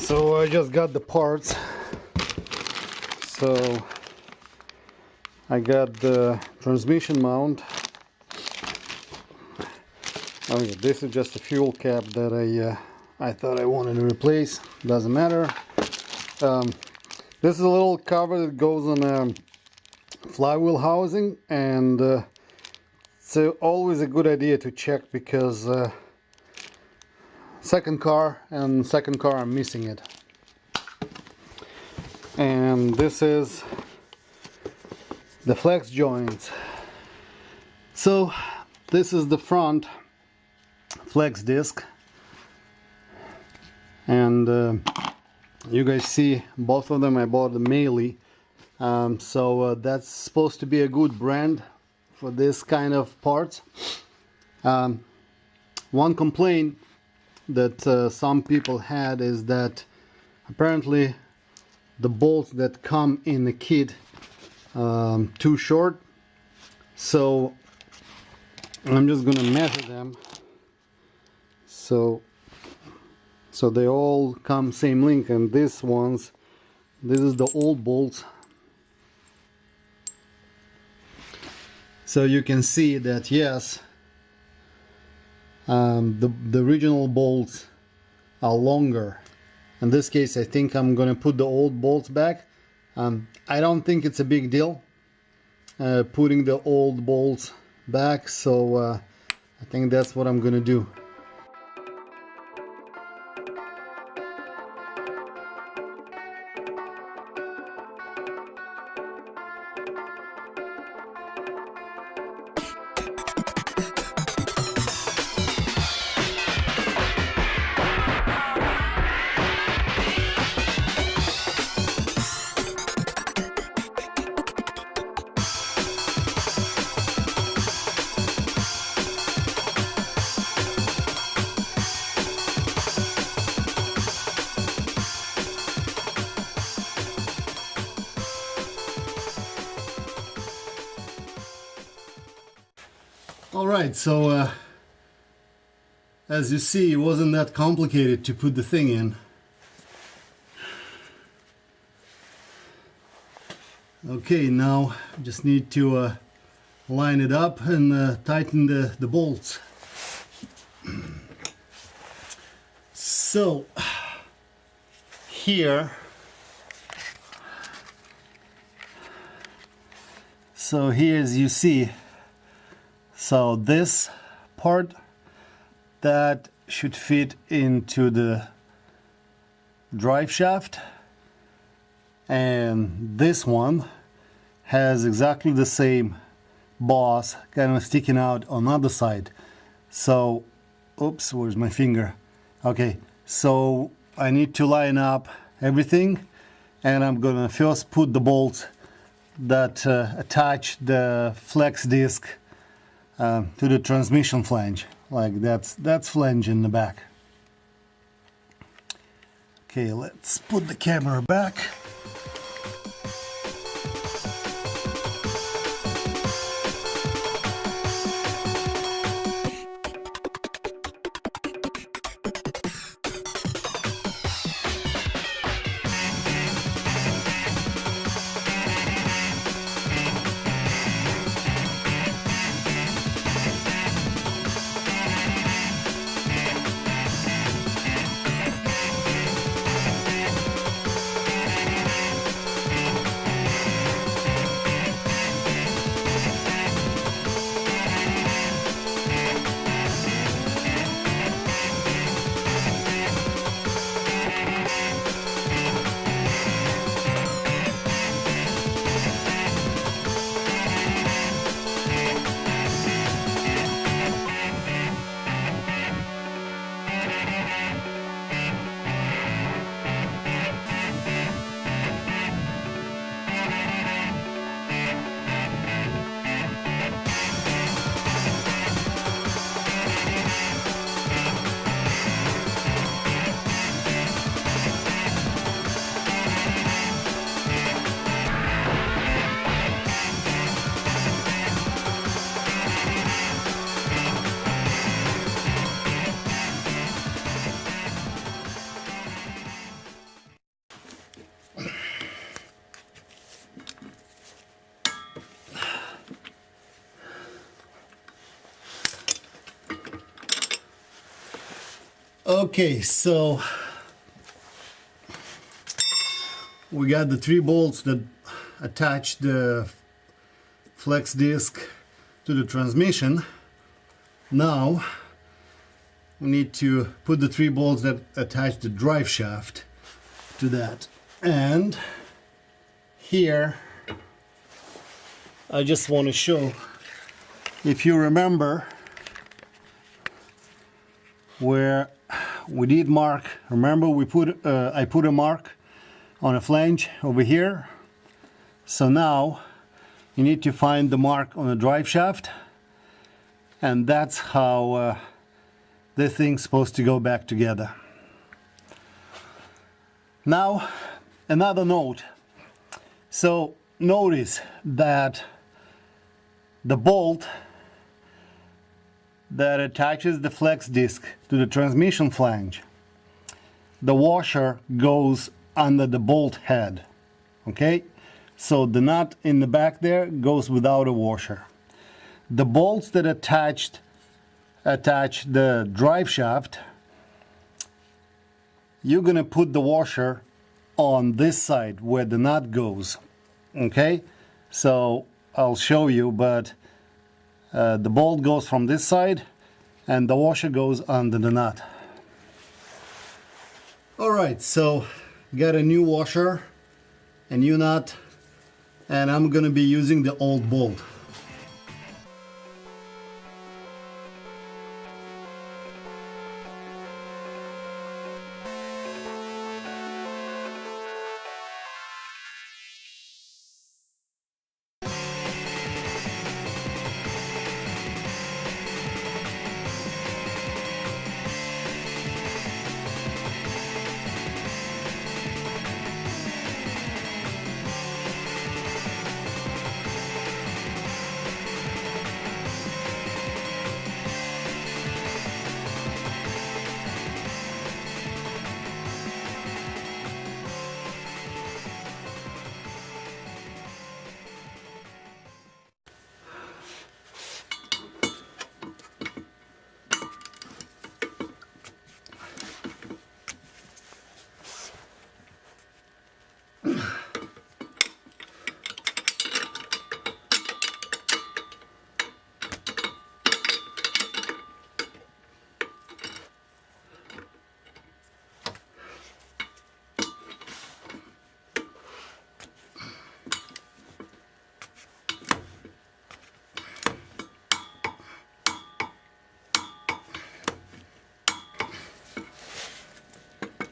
So I just got the parts. So I got the transmission mount. Okay, this is just a fuel cap that I thought I wanted to replace. Doesn't matter. This is a little cover that goes on a flywheel housing, and it's always a good idea to check, because second car I'm missing it. And this is the flex joints. So this is the front flex disc, and you guys see both of them I bought the Melee. So that's supposed to be a good brand for this kind of parts. One complaint that some people had is that apparently the bolts that come in the kit too short. So I'm just gonna measure them, so they all come same length. And this is the old bolts. So you can see that, yes, the original bolts are longer. In this case, I think I'm gonna put the old bolts back. I don't think it's a big deal putting the old bolts back, so I think that's what I'm gonna do. Alright, so as you see, it wasn't that complicated to put the thing in. Okay, now just need to line it up and tighten the bolts. So here, as you see, so this part that should fit into the drive shaft, and this one has exactly the same boss kind of sticking out on the other side. So, oops, where's my finger? Okay, so I need to line up everything, and I'm gonna first put the bolts that attach the flex disc to the transmission flange. Like that's flange in the back. Okay, let's put the camera back. Okay, so we got the 3 bolts that attach the flex disc to the transmission. Now we need to put the 3 bolts that attach the drive shaft to that. And here I just want to show, if you remember where we did mark, remember we put I put a mark on a flange over here. So now you need to find the mark on the drive shaft, and that's how this thing's supposed to go back together. Now another note. So notice that the bolt that attaches the flex disc to the transmission flange, the washer goes under the bolt head. Okay, so the nut in the back there goes without a washer. The bolts that attach the drive shaft, you're gonna put the washer on this side where the nut goes. Okay, so I'll show you, but the bolt goes from this side and the washer goes under the nut. Alright, so got a new washer, a new nut, and I'm gonna be using the old bolt.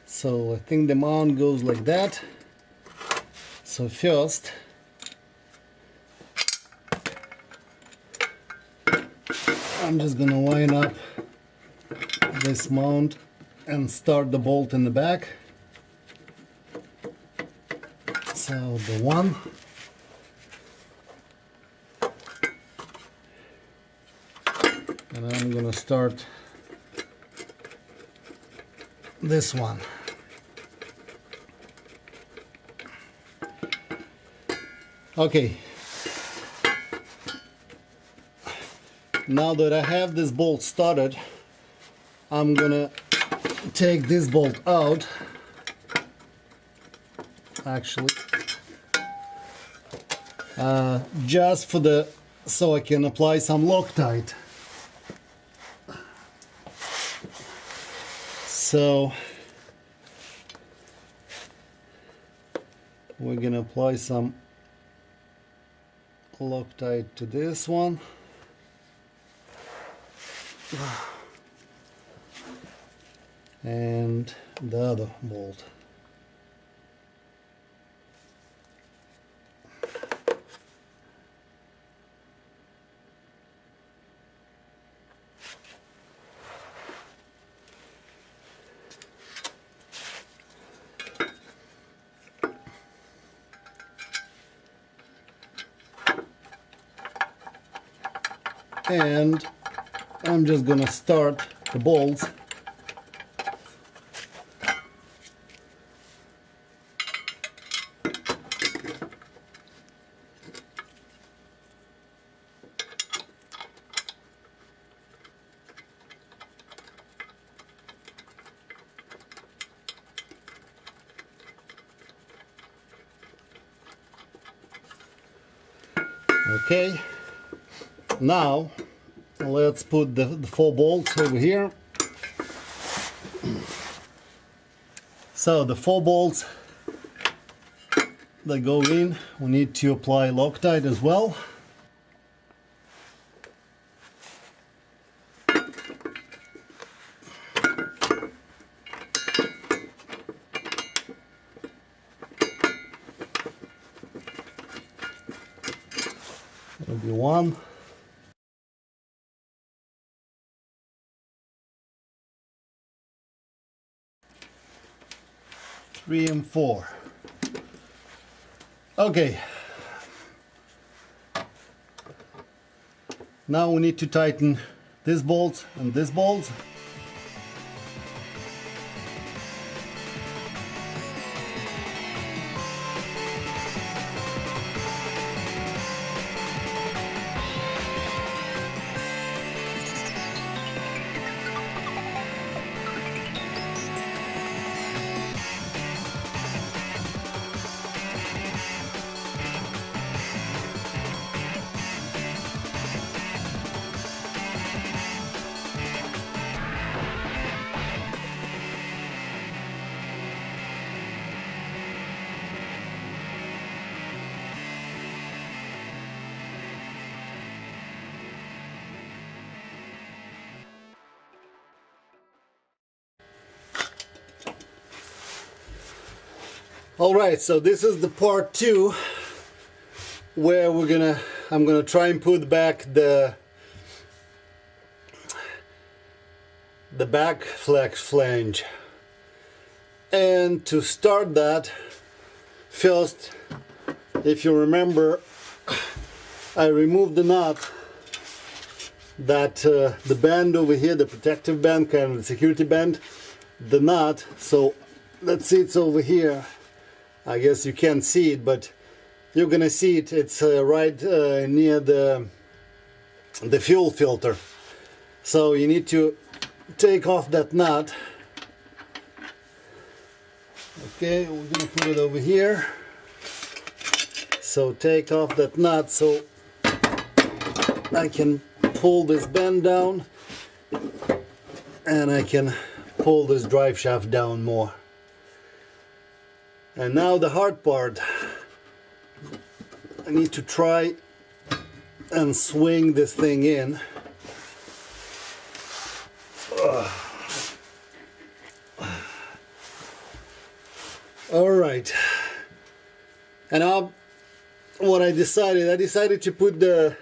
So I think the mount goes like that. So first I'm just gonna line up this mount and start the bolt in the back. So the one, and I'm gonna start this one. Okay, now that I have this bolt started, I'm gonna take this bolt out, actually, just for the, so I can apply some Loctite. So we're gonna apply some Loctite to this one. And the other bolt. And I'm just gonna start the bolts Okay, now let's put the 4 bolts over here. So the 4 bolts that go in, we need to apply Loctite as well. That'll be 1. Three and 4. Okay. Now we need to tighten this bolt and this bolt. Alright, so this is the part 2 where I'm gonna try and put back the back flange. And to start that, first, if you remember, I removed the nut that the band over here, the protective band, kind of the security band, the nut. So let's see, it's over here. I guess you can't see it, but you're gonna see it. It's right near the fuel filter. So you need to take off that nut. Okay, we're gonna put it over here. So take off that nut so I can pull this band down and I can pull this drive shaft down more. And now the hard part. I need to try and swing this thing in. All right. And now what I decided to put the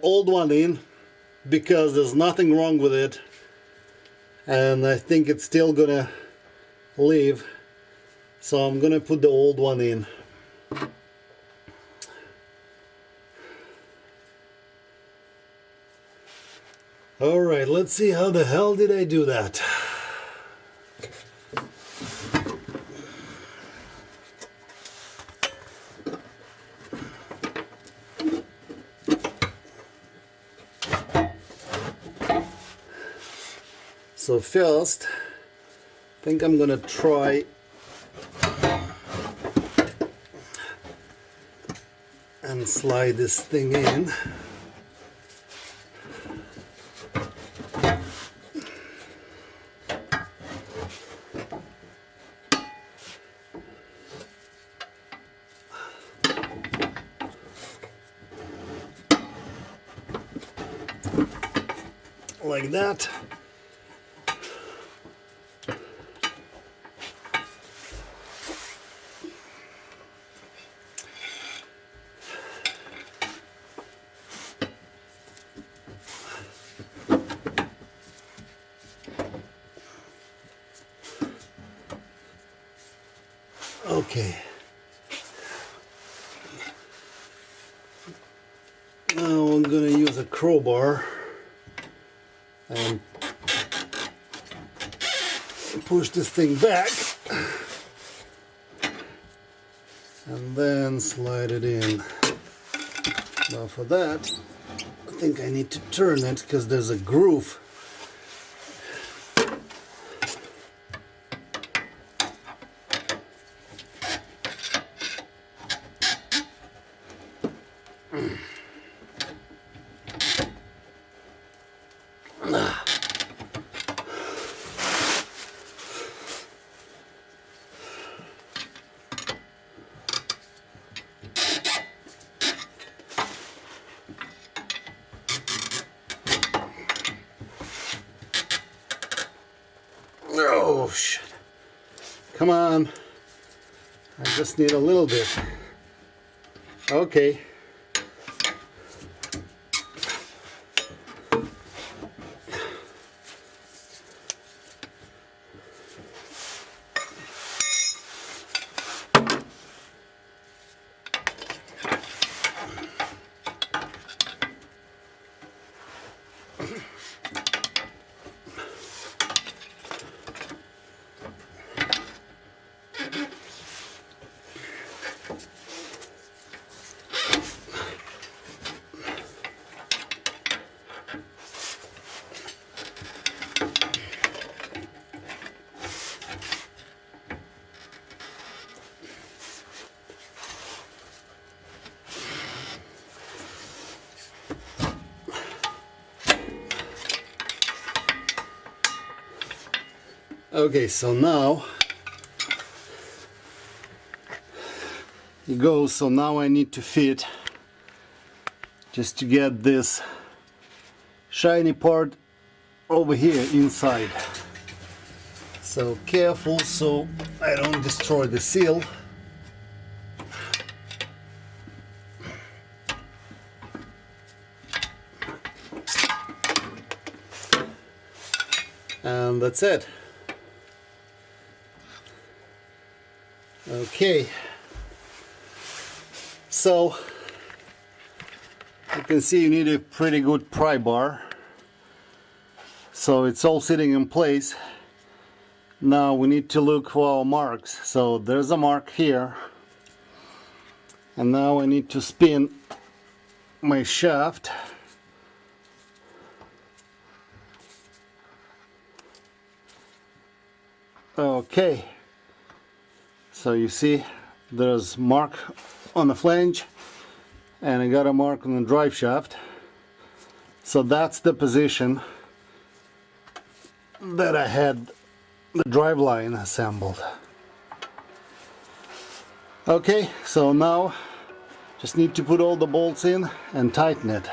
old one in because there's nothing wrong with it. And I think it's still gonna live. So I'm gonna put the old one in. Alright, let's see how the hell did I do that. So first, I think I'm gonna try and slide this thing in. Like that. Okay. Now I'm going to use a crowbar and push this thing back and then slide it in. Now for that, I think I need to turn it because there's a groove. shit. Come on. I just need a little bit. Okay. Okay, so now it goes. So now I need to fit, just to get this shiny part over here inside. So careful so I don't destroy the seal. And that's it. Okay, so you can see you need a pretty good pry bar, so it's all sitting in place. Now we need to look for our marks. So there's a mark here, and now I need to spin my shaft. Okay. So you see there's mark on the flange and I got a mark on the drive shaft. So that's the position that I had the drive line assembled. Okay, so now just need to put all the bolts in and tighten it.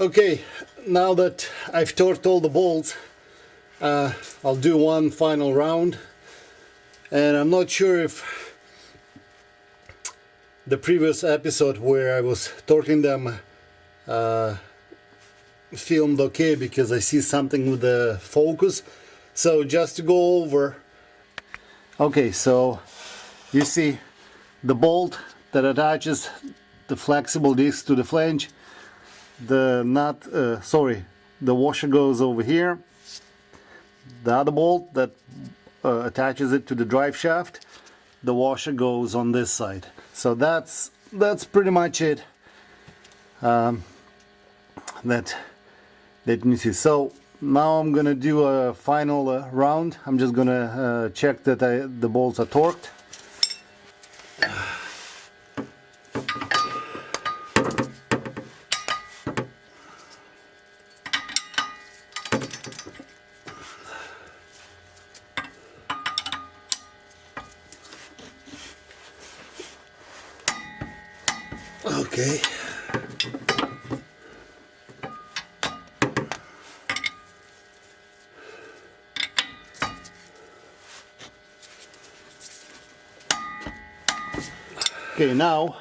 Okay, now that I've torqued all the bolts, I'll do one final round, and I'm not sure if the previous episode where I was torquing them filmed okay, because I see something with the focus. So just to go over, okay, so you see the bolt that attaches the flexible disc to the flange. The nut, the washer goes over here. The other bolt that attaches it to the drive shaft, the washer goes on this side. So that's pretty much it. That you see. So now I'm gonna do a final round. I'm just gonna check that the bolts are torqued. Okay. Okay, now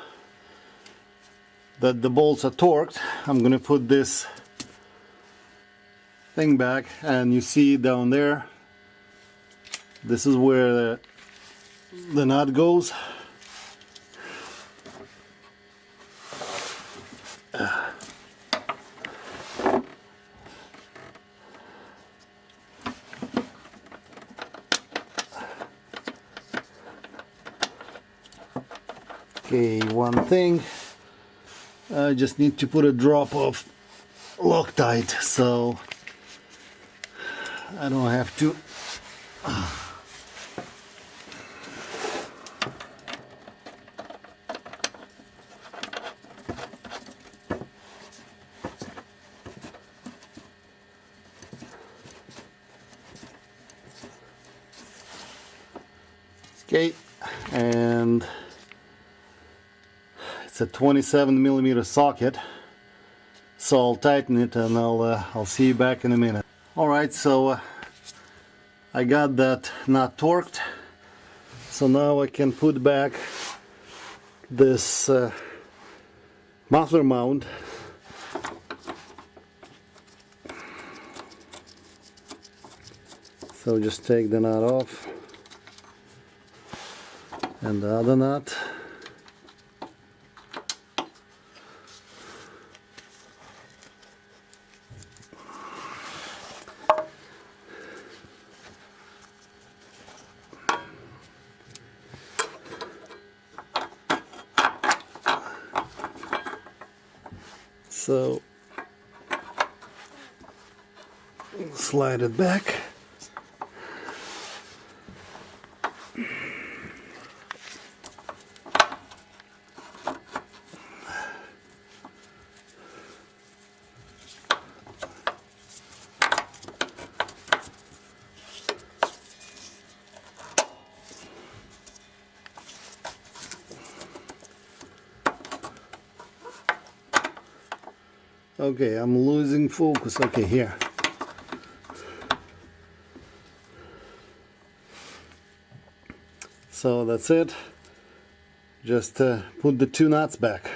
that the bolts are torqued, I'm going to put this thing back, and you see down there, this is where the nut goes. Okay, one thing, I just need to put a drop of Loctite so I don't have to okay, and it's a 27mm socket, so I'll tighten it and I'll see you back in a minute. Alright, so I got that nut torqued, so now I can put back this muffler mount. So just take the nut off and the other nut. So slide it back. Okay, I'm losing focus. Okay, here. So that's it. Just put the two nuts back.